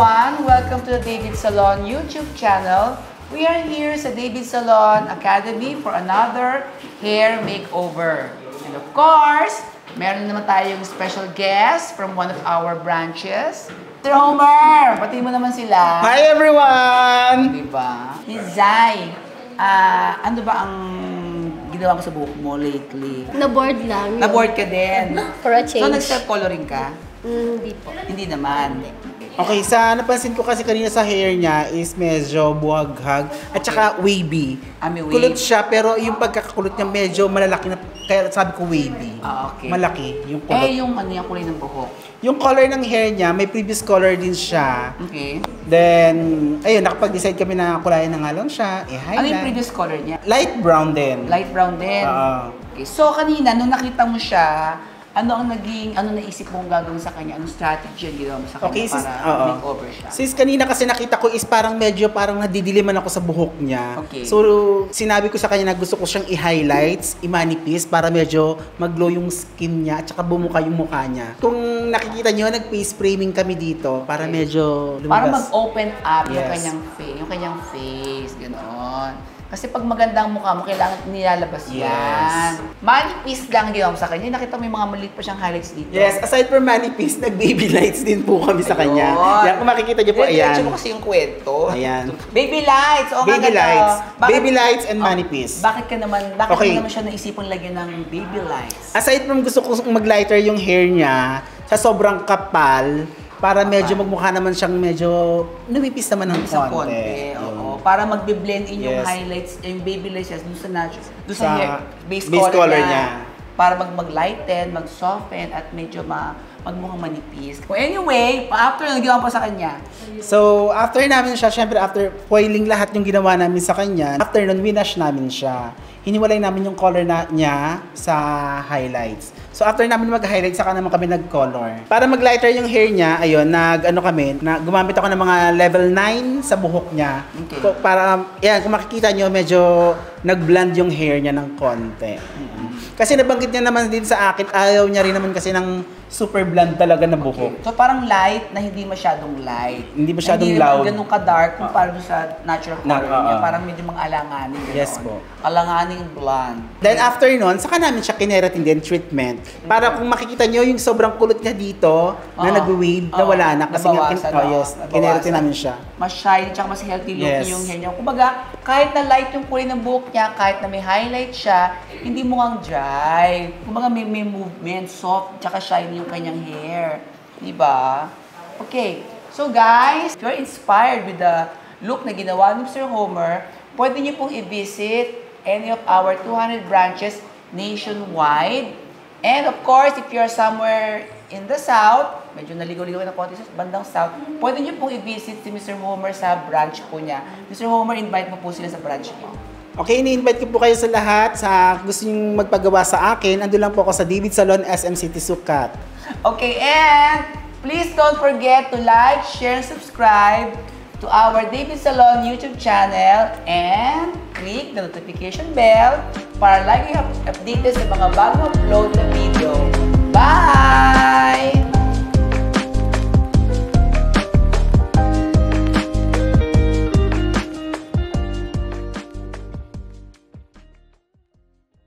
everyone! Welcome to the David Salon YouTube channel. We are here sa David Salon Academy for another hair makeover. And of course, meron naman tayong special guest from one of our branches. Sir Homer, pati mo naman sila. Hi everyone! Diba? Si Zai, ano ba ang ginawa ko sa buhok mo lately? Na-bored lang. Na-bored ka din? For a change. So, nag-self-coloring ka? Hindi po. Hindi naman. Okay, napansin ko kasi kanina sa hair niya is medyo buhaghag at saka wavy. May wave. Kulot siya pero yung pagkakakulot niya medyo malalaki na, kaya sabi ko wavy. Okay. Malaki yung kulot. Yung yung kulay ng buhok. Yung color ng hair niya, may previous color din siya. Okay. Then, ayun, nakapag-decide kami na kulayan na nga lang siya. I-highlight. Ano yung previous color niya? Light brown din. Light brown din? Okay. So, kanina, nung nakita mo siya, ano naisip mong gagawin sa kanya? Anong strategy ang ginawa mo sa kanya para make-over siya? Sis, kanina kasi nakita ko is parang nadidiliman ako sa buhok niya. Okay. So, sinabi ko sa kanya na gusto ko siyang i-highlights, i-manipis para medyo mag-glow yung skin niya at saka bumuka yung mukha niya. Kung nakikita niyo, nag-face framing kami dito para medyo lumabas. Para mag-open up Yes. yung kanyang face, ganoon. Kasi pag maganda ang mukha mo, kailangan nilalabas yan. Manipis lang ginawa mo sa kanya. Nakita mo yung mga maliit pa siyang highlights dito. Yes, aside from manipis, nag-baby lights din po kami sa kanya. Yan, kung makikita niyo po, ayan. Diretso mo kasi yung kwento. Ayan. Baby lights! O Baby lights. Bakit, Baby lights and manipis. Bakit mo naman siya naisipang lagyan ng baby lights? Aside from gusto ko mag-lighter yung hair niya, sa sobrang kapal, para medyo magmukha naman siyang medyo numipis naman ng konti. Oo. Para magbe-blend in yung highlights, yung baby lights dun sa hair, base color niya. Para mag-lighten, mag-soften, at medyo magmukhang manipis. Anyway, after nang ginawa pa sa kanya. So, after namin siya, syempre after foiling lahat yung ginawa namin sa kanya, after nun, winash namin siya. Hiniwalay namin yung color niya sa highlights. So, after namin mag-highlight, saka naman kami nag-color. Para mag-lighter yung hair niya, ayun, gumamit ako ng mga level 9 sa buhok niya. Okay. Para, yan, kung makikita nyo, medyo nag-blend yung hair niya ng konti. Kasi nabanggit niya naman din sa akin, ayaw niya rin naman kasi ng super blonde talaga na buhok. So parang light na hindi masyadong light. Hindi masyadong hindi loud. Hindi ganun ka-dark kung para sa natural color niya. Parang medyo mga-alanganin. Yes po. Alanganing blonde. Then after nun, saka namin siya kineratin din treatment. Para kung makikita nyo yung sobrang kulot niya dito, na nag-wave, na wala na. Kasi kineratin namin siya. Mas shiny, tsaka mas healthy looking yung hair niya. Kumbaga, kahit na light yung kulay ng buhok niya, kahit na may highlight siya, hindi mukhang dry. Kumbaga may movement, soft, tsaka shiny yung kanyang hair. Diba? Okay. So guys, if you're inspired with the look na ginawa ni Mr. Homer, pwede niyo pong i-visit any of our 200 branches nationwide. And of course, if you're somewhere in the south, medyo naligaw-ligaw na konti sa bandang south, pwede niyo pong i-visit si Mr. Homer sa branch po niya. Mr. Homer, invite mo po sila sa branch niyo. Okay, ini-invite ko po kayo sa lahat sa gusto nyo magpagawa sa akin. Ando lang po ako sa David Salon, SM City, Sukat. Okay, and please don't forget to like, share, and subscribe to our David Salon YouTube channel and click the notification bell para lagi updated sa mga bagong upload na video. Bye!